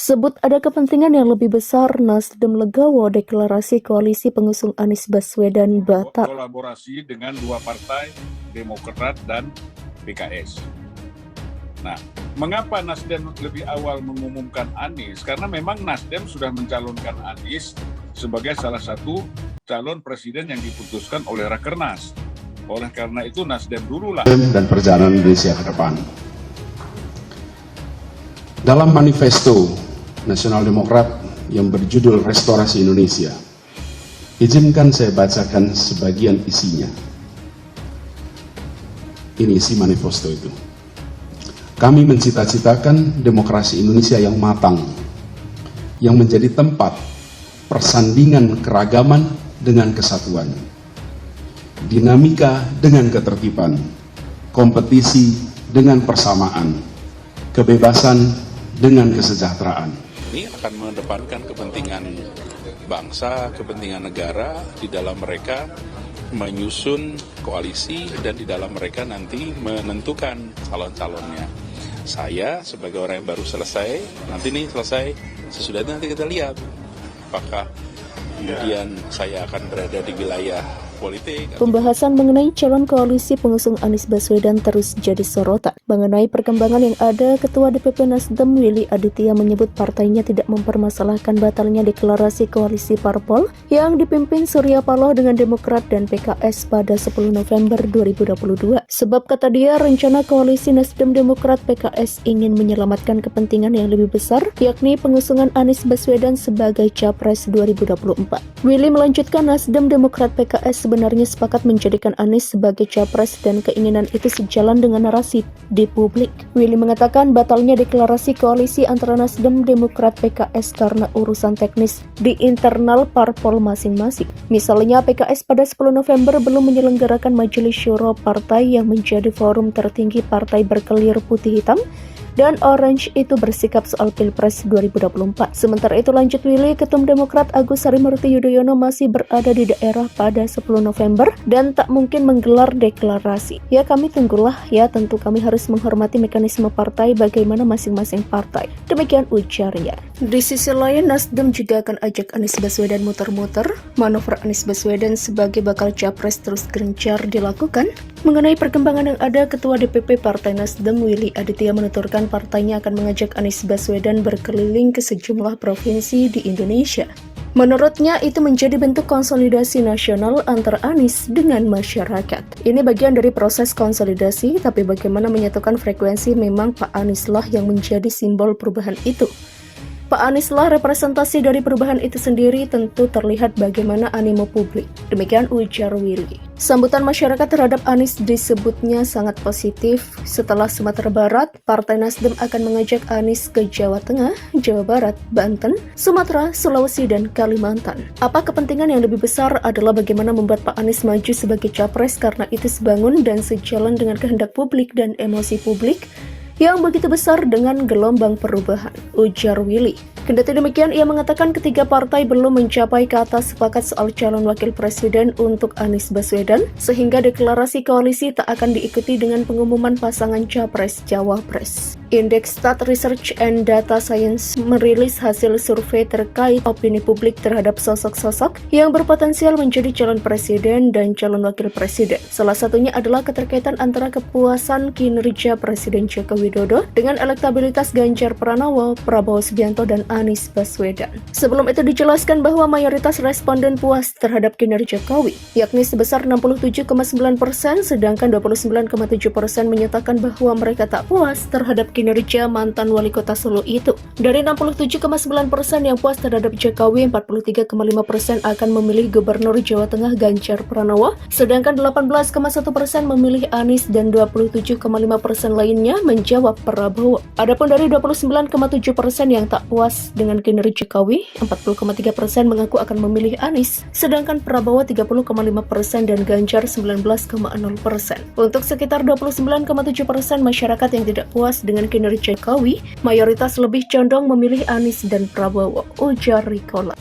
Sebut ada kepentingan yang lebih besar, Nasdem legowo deklarasi koalisi pengusung Anies Baswedan batal. Kolaborasi dengan dua partai, Demokrat dan PKS. Nah, mengapa Nasdem lebih awal mengumumkan Anies? Karena memang Nasdem sudah mencalonkan Anies sebagai salah satu calon presiden yang diputuskan oleh Rakernas. Oleh karena itu Nasdem dululah. Dan perjalanan Indonesia ke depan. Dalam manifesto Nasional Demokrat yang berjudul Restorasi Indonesia, izinkan saya bacakan sebagian isinya. Ini isi manifesto itu. Kami mencita-citakan demokrasi Indonesia yang matang, yang menjadi tempat persandingan keragaman dengan kesatuan, dinamika dengan ketertiban, kompetisi dengan persamaan, kebebasan dengan kesejahteraan. Ini akan mengedepankan kepentingan bangsa, kepentingan negara, di dalam mereka menyusun koalisi dan di dalam mereka nanti menentukan calon-calonnya. Saya sebagai orang yang baru selesai, sesudah nanti kita lihat apakah kemudian saya akan berada di wilayah politik. Pembahasan mengenai calon koalisi pengusung Anies Baswedan terus jadi sorotan. Mengenai perkembangan yang ada, Ketua DPP Nasdem Willy Aditya menyebut partainya tidak mempermasalahkan batalnya deklarasi koalisi parpol yang dipimpin Surya Paloh dengan Demokrat dan PKS pada 10 November 2022. Sebab kata dia, rencana koalisi Nasdem Demokrat PKS ingin menyelamatkan kepentingan yang lebih besar, yakni pengusungan Anies Baswedan sebagai Capres 2024. Willy melanjutkan, Nasdem Demokrat PKS sebenarnya sepakat menjadikan Anies sebagai Capres dan keinginan itu sejalan dengan narasi di publik. Willy mengatakan batalnya deklarasi koalisi antara Nasdem Demokrat PKS karena urusan teknis di internal parpol masing-masing. Misalnya PKS pada 10 November belum menyelenggarakan Majelis Syuro Partai yang menjadi forum tertinggi partai berkelir putih hitam, dan Orange itu bersikap soal Pilpres 2024. Sementara itu, lanjut Willy, Ketum Demokrat Agus Harimurti Yudhoyono masih berada di daerah pada 10 November dan tak mungkin menggelar deklarasi. Ya, kami tunggulah ya, tentu kami harus menghormati mekanisme partai bagaimana masing-masing partai. Demikian ujarnya. Di sisi lain, Nasdem juga akan ajak Anies Baswedan muter-muter. Manuver Anies Baswedan sebagai bakal Capres terus gencar dilakukan. Mengenai perkembangan yang ada, Ketua DPP Partai Nasdem Willy Aditya menuturkan partainya akan mengajak Anies Baswedan berkeliling ke sejumlah provinsi di Indonesia. Menurutnya itu menjadi bentuk konsolidasi nasional antara Anies dengan masyarakat. Ini bagian dari proses konsolidasi, tapi bagaimana menyatukan frekuensi memang Pak Anies lah yang menjadi simbol perubahan itu. Pak Anies lah representasi dari perubahan itu sendiri, tentu terlihat bagaimana animo publik. Demikian ujar Willy. Sambutan masyarakat terhadap Anies disebutnya sangat positif. Setelah Sumatera Barat, Partai Nasdem akan mengajak Anies ke Jawa Tengah, Jawa Barat, Banten, Sumatera, Sulawesi, dan Kalimantan. Apa kepentingan yang lebih besar adalah bagaimana membuat Pak Anies maju sebagai Capres karena itu sebangun dan sejalan dengan kehendak publik dan emosi publik yang begitu besar dengan gelombang perubahan, ujar Willy. Kendati demikian, ia mengatakan ketiga partai belum mencapai kata sepakat soal calon wakil presiden untuk Anies Baswedan, sehingga deklarasi koalisi tak akan diikuti dengan pengumuman pasangan Capres-Cawapres. Indeks Stat Research and Data Science merilis hasil survei terkait opini publik terhadap sosok-sosok yang berpotensial menjadi calon presiden dan calon wakil presiden. Salah satunya adalah keterkaitan antara kepuasan kinerja Presiden Joko Widodo dengan elektabilitas Ganjar Pranowo, Prabowo Subianto, dan Anies Baswedan. Sebelum itu dijelaskan bahwa mayoritas responden puas terhadap kinerja Jokowi, yakni sebesar 67,9%, sedangkan 29,7% menyatakan bahwa mereka tak puas terhadap kinerja mantan wali kota Solo itu. Dari 67,9% yang puas terhadap Jokowi, 43,5% akan memilih Gubernur Jawa Tengah Ganjar Pranowo, sedangkan 18,1% memilih Anies dan 27,5% lainnya menjawab Prabowo. Adapun dari 29,7% yang tak puas dengan kinerja Jokowi, 40,3% mengaku akan memilih Anies, sedangkan Prabowo 30,5% dan Ganjar 19,0%. Untuk sekitar 29,7% masyarakat yang tidak puas dengan kinerja Jokowi, mayoritas lebih condong memilih Anies dan Prabowo, ujar Rikola.